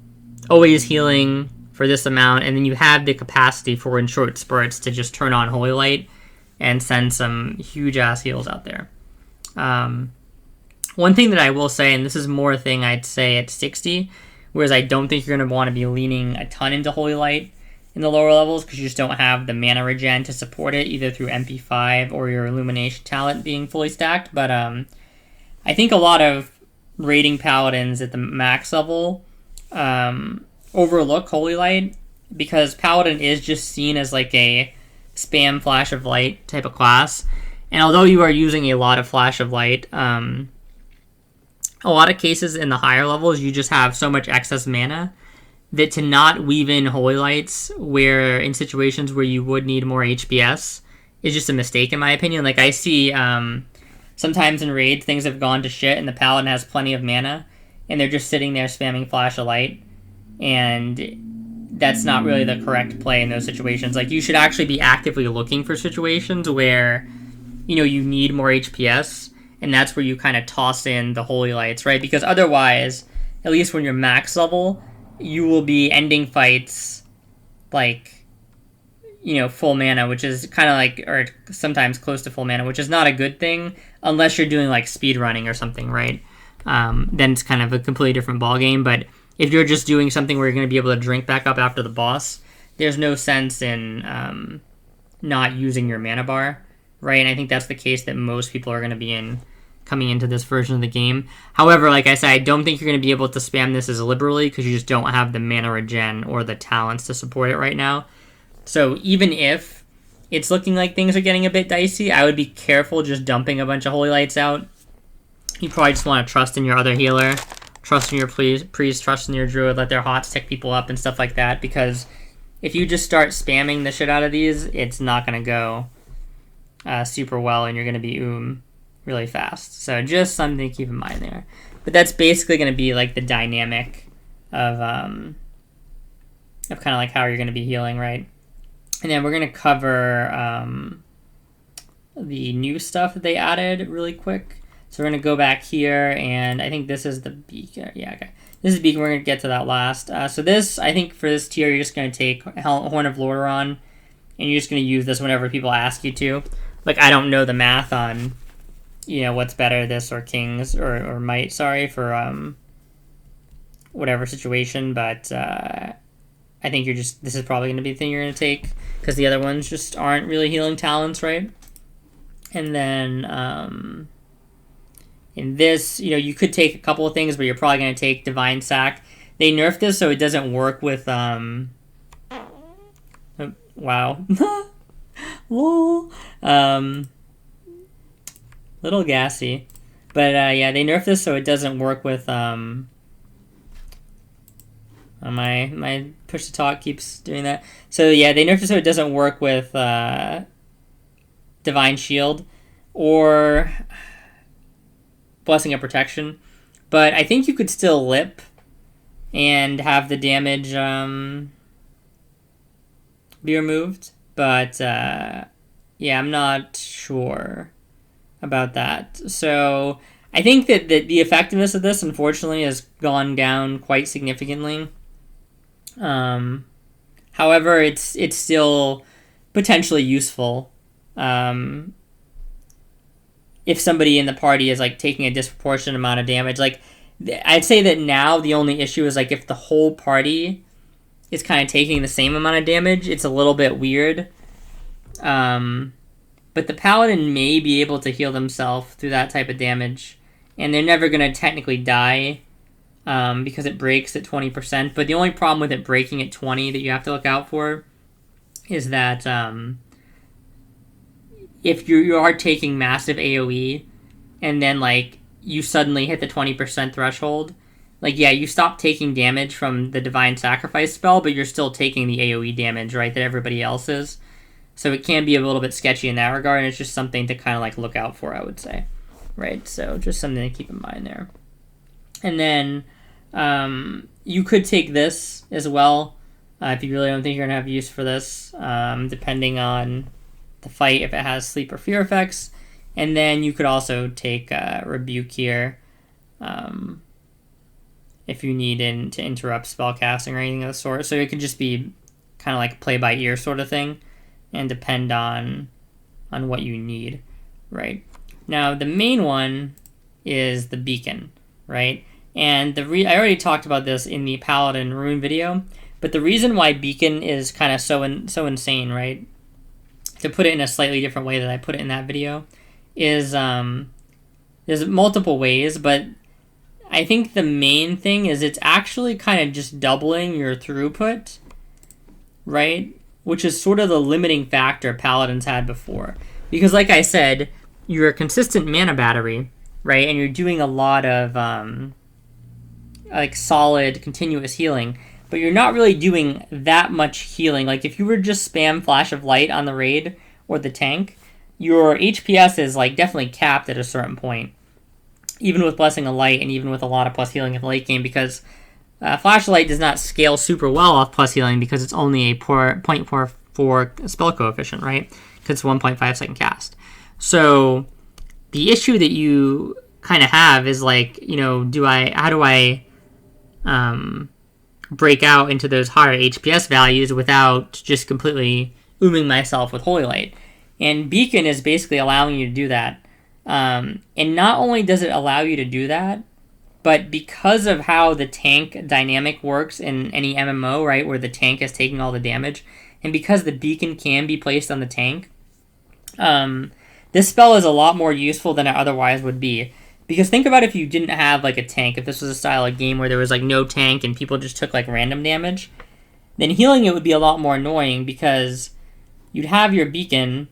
always healing for this amount, and then you have the capacity for in short spurts to just turn on Holy Light and send some huge ass heals out there. One thing that I will say, and this is more a thing I'd say at 60, whereas I don't think you're going to want to be leaning a ton into Holy Light in the lower levels, because you just don't have the mana regen to support it, either through MP5 or your Illumination talent being fully stacked. But I think a lot of raiding Paladins at the max level overlook Holy Light, because Paladin is just seen as like a spam Flash of Light type of class. And although you are using a lot of Flash of Light, a lot of cases in the higher levels, you just have so much excess mana that to not weave in Holy Lights where in situations where you would need more HPS is just a mistake, in my opinion. Like I see sometimes in raids, things have gone to shit and the Paladin has plenty of mana and they're just sitting there spamming Flash of Light. And that's not really the correct play in those situations. Like, you should actually be actively looking for situations where, you know, you need more HPS, and that's where you kind of toss in the Holy Lights, right? Because otherwise, at least when you're max level, you will be ending fights, like, you know, full mana, which is kind of like, or sometimes close to full mana, which is not a good thing, unless you're doing, like, speed running or something, right? Then it's kind of a completely different ballgame, but if you're just doing something where you're going to be able to drink back up after the boss, there's no sense in not using your mana bar, right? And I think that's the case that most people are going to be in coming into this version of the game. However, like I said, I don't think you're going to be able to spam this as liberally, because you just don't have the mana regen or the talents to support it right now. So even if it's looking like things are getting a bit dicey, I would be careful just dumping a bunch of Holy Lights out. You probably just want to trust in your other healer, trust in your priest, trust in your druid, let their hots tick people up and stuff like that, because if you just start spamming the shit out of these, it's not going to go super well, and you're going to be really fast. So just something to keep in mind there. But that's basically going to be like the dynamic of kind of like how you're going to be healing, right? And then we're going to cover the new stuff that they added really quick. So we're going to go back here, and I think this is the beacon. Yeah, okay. This is the beacon. We're going to get to that last. So this, I think for this tier, you're just going to take Horn of Lordaeron, and you're just going to use this whenever people ask you to. Like, I don't know the math on, you know, what's better, this or Kings, or Might, sorry, for whatever situation, but I think this is probably going to be the thing you're going to take, because the other ones just aren't really healing talents, right? And then, in this, you know, you could take a couple of things, but you're probably going to take Divine Sack. They nerfed this so it doesn't work with, wow. Lol. Little gassy. But yeah, they nerfed this so it doesn't work with my push to talk keeps doing that. So yeah, they nerfed it so it doesn't work with Divine Shield or Blessing of Protection. But I think you could still lip and have the damage be removed. But yeah, I'm not sure about that. So I think that the effectiveness of this, unfortunately, has gone down quite significantly. However, it's still potentially useful if somebody in the party is like taking a disproportionate amount of damage. Like, I'd say that now the only issue is like if the whole party is kind of taking the same amount of damage, it's a little bit weird. But the Paladin may be able to heal themselves through that type of damage, and they're never going to technically die because it breaks at 20%. But the only problem with it breaking at 20 that you have to look out for is that if you are taking massive AoE and then like you suddenly hit the 20% threshold, like yeah, you stop taking damage from the Divine Sacrifice spell, but you're still taking the AoE damage, right, that everybody else is. So it can be a little bit sketchy in that regard, and it's just something to kind of like look out for, I would say, right? So just something to keep in mind there. And then you could take this as well if you really don't think you're gonna have use for this, depending on the fight, if it has sleep or fear effects. And then you could also take Rebuke here if you need to interrupt spell casting or anything of the sort. So it could just be kind of like play by ear sort of thing and depend on what you need, right? Now, the main one is the Beacon, right? And I already talked about this in the Paladin Rune video, but the reason why Beacon is kind of so insane, right? To put it in a slightly different way than I put it in that video, is there's multiple ways, but I think the main thing is it's actually kind of just doubling your throughput, right? Which is sort of the limiting factor Paladins had before. Because like I said, you're a consistent mana battery, right? And you're doing a lot of like solid, continuous healing, but you're not really doing that much healing. Like if you were just spam Flash of Light on the raid or the tank, your HPS is like definitely capped at a certain point, even with Blessing of Light and even with a lot of plus healing in the late game, because Flashlight does not scale super well off plus healing because it's only a 0.44 spell coefficient, right? Because it's 1.5 second cast. So the issue that you kind of have is like, you know, how do I break out into those higher HPS values without just completely ooming myself with Holy Light? And Beacon is basically allowing you to do that. And not only does it allow you to do that, but because of how the tank dynamic works in any MMO, right, where the tank is taking all the damage, and because the Beacon can be placed on the tank, this spell is a lot more useful than it otherwise would be. Because think about if you didn't have like a tank, if this was a style of game where there was like no tank and people just took like random damage, then healing it would be a lot more annoying because you'd have your Beacon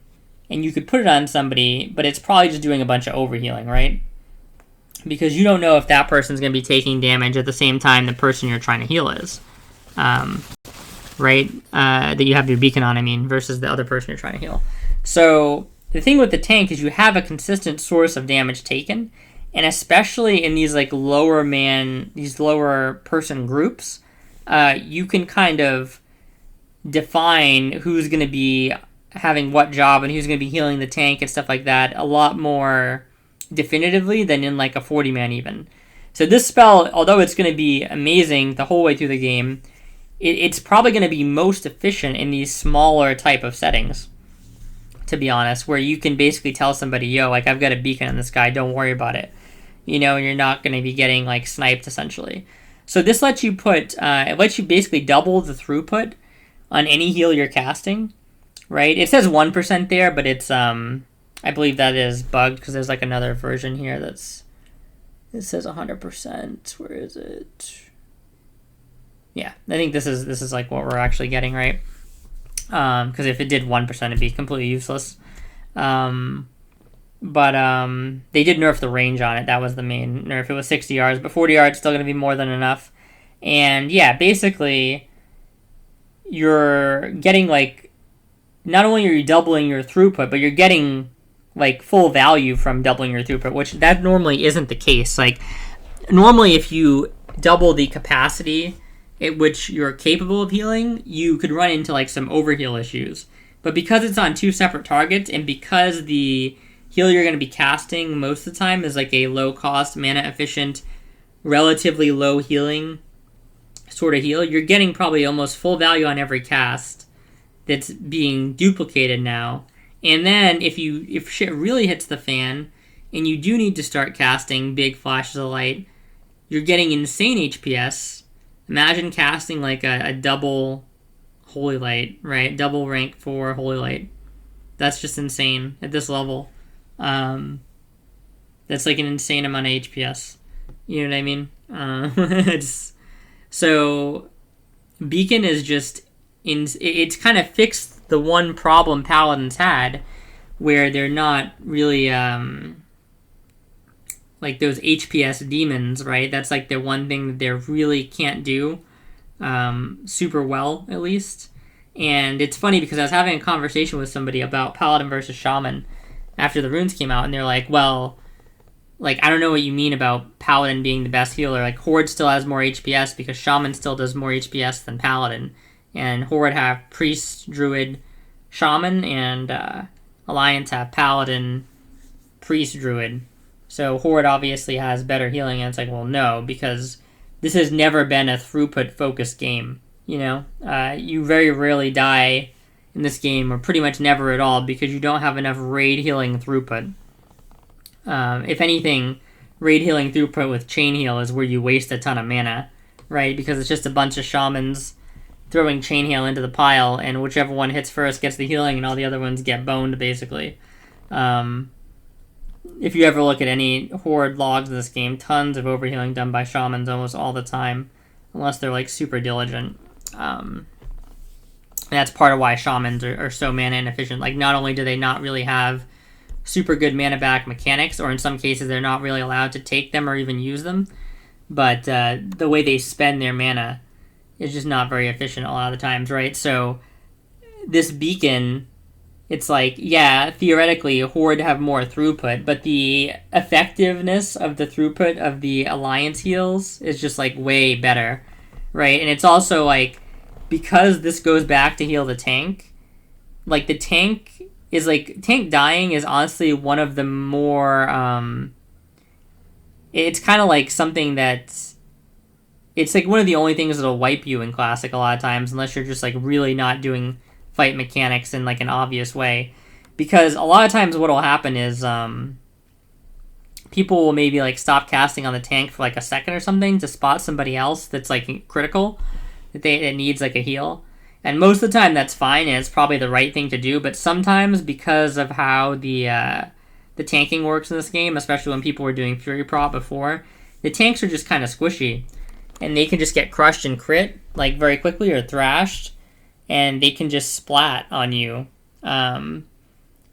and you could put it on somebody, but it's probably just doing a bunch of overhealing, right? Because you don't know if that person's going to be taking damage at the same time the person you're trying to heal is. Right? That you have your Beacon on, I mean, versus the other person you're trying to heal. So the thing with the tank is you have a consistent source of damage taken, and especially in these like lower person groups, you can kind of define who's going to be having what job and who's going to be healing the tank and stuff like that a lot more definitively than in like a 40-man even. So this spell, although it's going to be amazing the whole way through the game, it's probably going to be most efficient in these smaller type of settings, to be honest, where you can basically tell somebody, yo, like I've got a Beacon on this guy, don't worry about it. You know, and you're not going to be getting like sniped essentially. So this lets you it lets you basically double the throughput on any heal you're casting, right? It says 1% there, but it's I believe that is bugged because there's like another version here it says 100%. Where is it? Yeah, I think this is like what we're actually getting, right? Because if it did 1%, it'd be completely useless. But they did nerf the range on it. That was the main nerf. It was 60 yards, but 40 yards still going to be more than enough. And yeah, basically, you're getting like, not only are you doubling your throughput, but you're getting like full value from doubling your throughput, which that normally isn't the case. Like, normally if you double the capacity at which you're capable of healing, you could run into like some overheal issues. But because it's on two separate targets, and because the heal you're going to be casting most of the time is like a low cost, mana efficient, relatively low healing sort of heal, you're getting probably almost full value on every cast that's being duplicated now. And then if shit really hits the fan and you do need to start casting big flashes of light, you're getting insane HPS. Imagine casting like a double Holy Light, right? Double rank 4 Holy Light. That's just insane at this level. That's like an insane amount of HPS. You know what I mean? So Beacon is just it's kind of fixed the one problem Paladins had, where they're not really like those HPS demons, right? That's like the one thing that they really can't do super well, at least. And it's funny because I was having a conversation with somebody about Paladin versus Shaman after the runes came out, and they're like, well, like, I don't know what you mean about Paladin being the best healer. Like, Horde still has more HPS because Shaman still does more HPS than Paladin. And Horde have Priest, Druid, Shaman, and Alliance have Paladin, Priest, Druid. So Horde obviously has better healing, and it's like, well, no, because this has never been a throughput-focused game, you know? You very rarely die in this game, or pretty much never at all, because you don't have enough raid healing throughput. If anything, raid healing throughput with chain heal is where you waste a ton of mana, right? Because it's just a bunch of shamans throwing chain heal into the pile, and whichever one hits first gets the healing, and all the other ones get boned, basically. If you ever look at any Horde logs in this game, tons of overhealing done by shamans almost all the time, unless they're like super diligent. That's part of why shamans are so mana inefficient. Like, not only do they not really have super good mana back mechanics, or in some cases they're not really allowed to take them or even use them, but the way they spend their mana is just not very efficient a lot of the times, right? So this beacon, it's like, yeah, theoretically Horde have more throughput, but the effectiveness of the throughput of the Alliance heals is just like way better, right? And it's also like, because this goes back to heal the tank, like the tank is like, tank dying is honestly one of the more, it's kind of like something that's, it's like one of the only things that'll wipe you in Classic a lot of times, unless you're just like really not doing fight mechanics in like an obvious way. Because a lot of times what'll happen is people will maybe like stop casting on the tank for like a second or something to spot somebody else that's like critical, that needs like a heal. And most of the time that's fine, and it's probably the right thing to do, but sometimes because of how the tanking works in this game, especially when people were doing Fury Prop before, the tanks are just kind of squishy, and they can just get crushed and crit like very quickly, or thrashed, and they can just splat on you,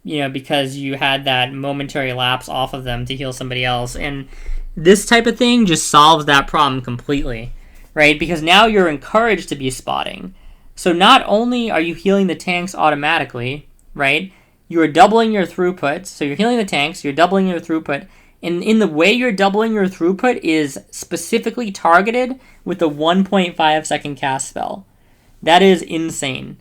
because you had that momentary lapse off of them to heal somebody else. And this type of thing just solves that problem completely, right? Because now you're encouraged to be spotting. So not only are you healing the tanks automatically, right? You're doubling your throughput. So you're healing the tanks, you're doubling your throughput. And in the way you're doubling your throughput is specifically targeted with a 1.5 second cast spell. That is insane.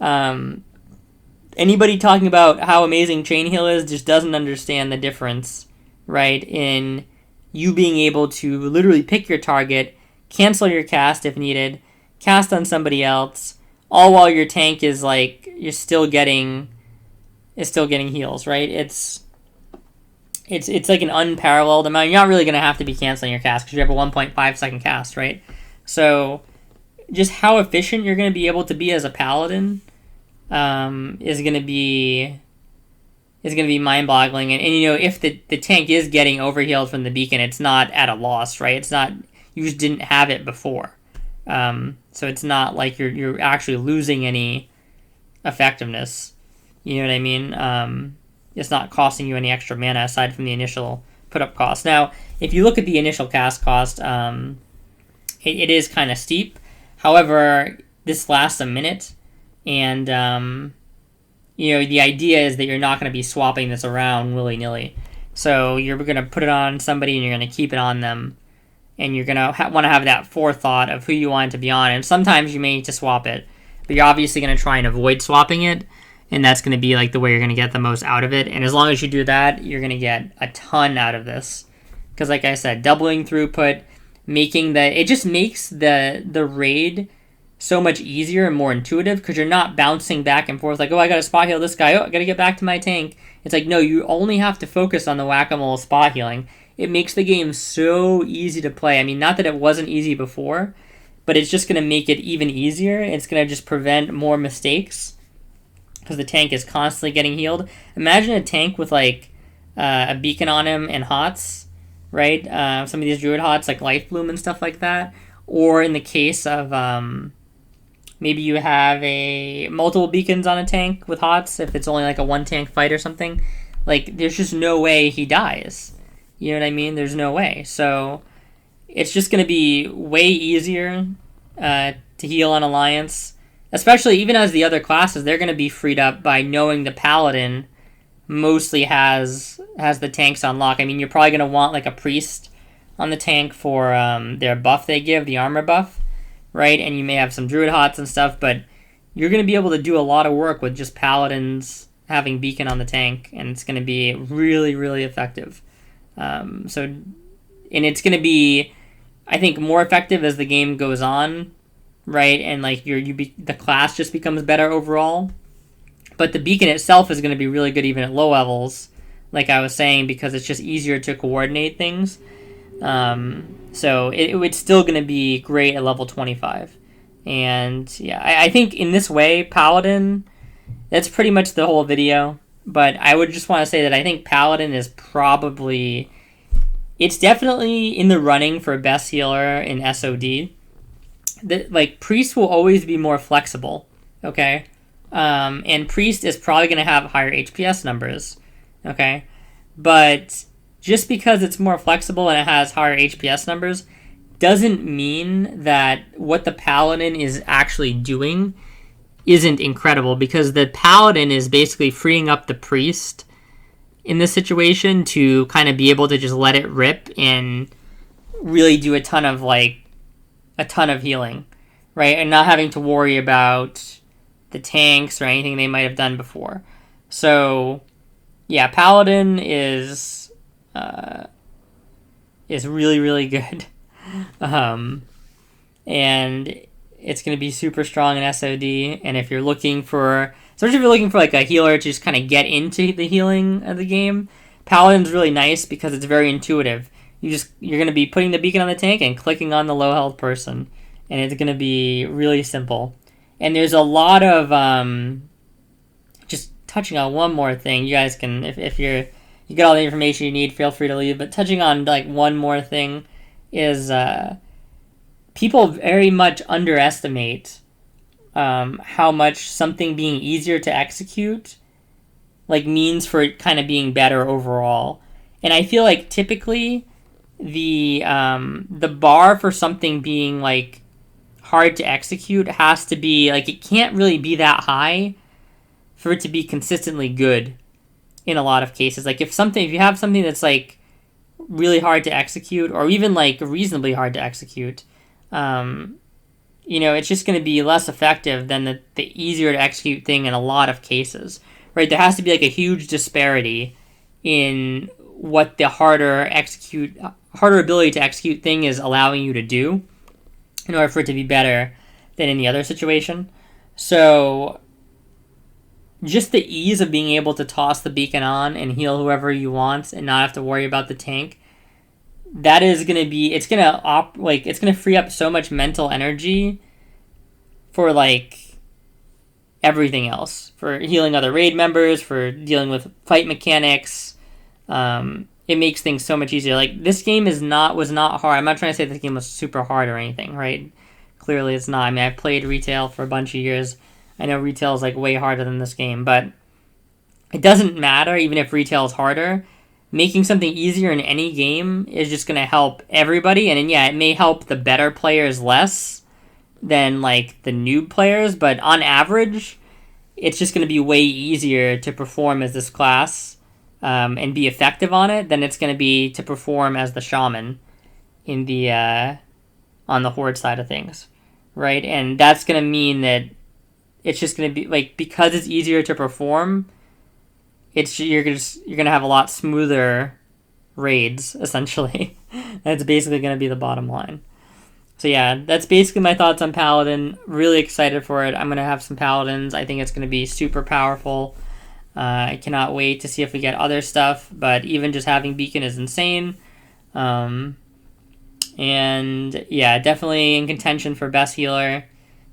Anybody talking about how amazing chain heal is just doesn't understand the difference, right? In you being able to literally pick your target, cancel your cast if needed, cast on somebody else, all while your tank is like, you're still getting heals, right? It's like an unparalleled amount. You're not really going to have to be canceling your cast because you have a 1.5 second cast, right? So just how efficient you're going to be able to be as a paladin is going to be mind-boggling. And if the tank is getting overhealed from the beacon, it's not at a loss, right? It's not, you just didn't have it before. So it's not like you're actually losing any effectiveness. You know what I mean? it's not costing you any extra mana aside from the initial put up cost. Now, if you look at the initial cast cost, it is kind of steep. However, this lasts a minute, and the idea is that you're not going to be swapping this around willy-nilly. So you're going to put it on somebody, and you're going to keep it on them, and you're going to want to have that forethought of who you want it to be on. And sometimes you may need to swap it, but you're obviously going to try and avoid swapping it, and that's going to be like the way you're going to get the most out of it. And as long as you do that, you're going to get a ton out of this. Because like I said, doubling throughput, it just makes the raid so much easier and more intuitive, because you're not bouncing back and forth like, oh, I got to spot heal this guy, oh, I got to get back to my tank. It's like, no, you only have to focus on the whack-a-mole spot healing. It makes the game so easy to play. I mean, not that it wasn't easy before, but it's just going to make it even easier. It's going to just prevent more mistakes, because the tank is constantly getting healed. Imagine a tank with like a beacon on him and hots, right? Some of these druid hots like Life Bloom and stuff like that. Or in the case of maybe you have multiple beacons on a tank with hots, if it's only like a one tank fight or something. Like, there's just no way he dies. You know what I mean? There's no way. So it's just going to be way easier to heal on Alliance. Especially even as the other classes, they're going to be freed up by knowing the Paladin mostly has the tanks on lock. I mean, you're probably going to want like a Priest on the tank for their buff they give, the armor buff, right? And you may have some Druid Hots and stuff, but you're going to be able to do a lot of work with just Paladins having Beacon on the tank, and it's going to be really, really effective. And it's going to be, I think, more effective as the game goes on, right? And like the class just becomes better overall. But the beacon itself is going to be really good even at low levels, like I was saying, because it's just easier to coordinate things. So it's still going to be great at level 25. And yeah, I think in this way, Paladin, that's pretty much the whole video. But I would just want to say that I think Paladin is it's definitely in the running for best healer in SOD. Like, Priest will always be more flexible, okay? And Priest is probably going to have higher HPS numbers, okay? But just because it's more flexible and it has higher HPS numbers doesn't mean that what the Paladin is actually doing isn't incredible, because the Paladin is basically freeing up the Priest in this situation to kind of be able to just let it rip and really do a ton of healing, right? And not having to worry about the tanks or anything they might have done before. So yeah, Paladin is really, really good. And it's going to be super strong in SOD. And if you're looking for, especially if you're looking for like a healer to just kind of get into the healing of the game, Paladin's really nice because it's very intuitive. You're going to be putting the beacon on the tank and clicking on the low health person, and it's going to be really simple. And there's a lot of just touching on one more thing. You guys can, if you get all the information you need, feel free to leave. But touching on like one more thing is people very much underestimate how much something being easier to execute like means for it kind of being better overall. And I feel like typically the bar for something being like hard to execute has to be like, it can't really be that high for it to be consistently good in a lot of cases. Like if you have something that's like really hard to execute, or even like reasonably hard to execute, it's just going to be less effective than the easier to execute thing in a lot of cases, right? There has to be like a huge disparity in what the harder ability to execute thing is allowing you to do in order for it to be better than any other situation. So just the ease of being able to toss the beacon on and heal whoever you want and not have to worry about the tank, that is going to be, it's going to free up so much mental energy for like everything else, for healing other raid members, for dealing with fight mechanics. It makes things so much easier. Like, this game was not hard. I'm not trying to say this game was super hard or anything, right? Clearly it's not. I mean, I've played retail for a bunch of years. I know retail is like way harder than this game, but it doesn't matter even if retail is harder. Making something easier in any game is just going to help everybody. And yeah, it may help the better players less than like the noob players, but on average, it's just going to be way easier to perform as this class and be effective on it than it's going to be to perform as the shaman in the on the horde side of things, right? And that's going to mean that it's just going to be like, because it's easier to perform, you're gonna have a lot smoother raids essentially. That's basically going to be the bottom line. So yeah, that's basically my thoughts on Paladin. Really excited for it. I'm going to have some Paladins. I think it's going to be super powerful. I cannot wait to see if we get other stuff, but even just having Beacon is insane. And yeah, definitely in contention for best healer,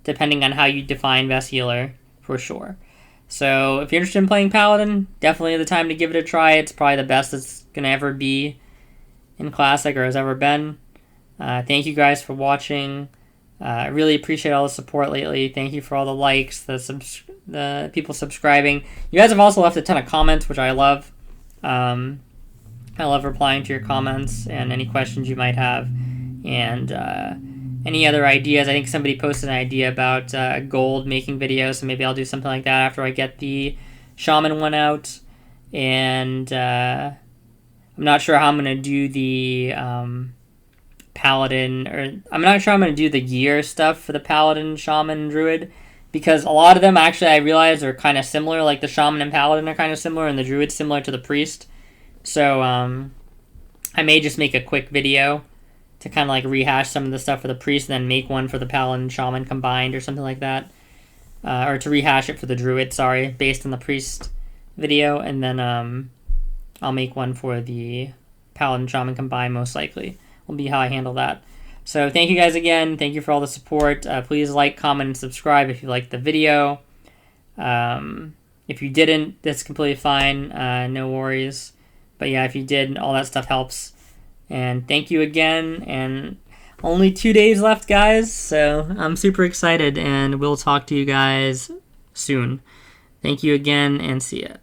depending on how you define best healer, for sure. So if you're interested in playing Paladin, definitely the time to give it a try. It's probably the best it's going to ever be in Classic, or has ever been. Thank you guys for watching. I really appreciate all the support lately. Thank you for all the likes, the people subscribing. You guys have also left a ton of comments, which I love. I love replying to your comments and any questions you might have. And any other ideas. I think somebody posted an idea about gold making videos, so maybe I'll do something like that after I get the shaman one out. And I'm not sure how I'm going to do the Paladin, or I'm not sure I'm going to do the gear stuff for the Paladin, Shaman, and Druid, because a lot of them actually I realize are kind of similar. Like the Shaman and Paladin are kind of similar, and the Druid's similar to the Priest. So I may just make a quick video to kind of like rehash some of the stuff for the Priest, and then make one for the Paladin and Shaman combined or something like that. Or to rehash it for the Druid, sorry, based on the Priest video, and then I'll make one for the Paladin Shaman combined, most likely. Will be how I handle that. So thank you guys again. Thank you for all the support. Please like, comment, and subscribe if you liked the video. If you didn't, that's completely fine. No worries. But yeah, if you did, all that stuff helps. And thank you again. And only 2 days left, guys. So I'm super excited, and we'll talk to you guys soon. Thank you again, and see ya.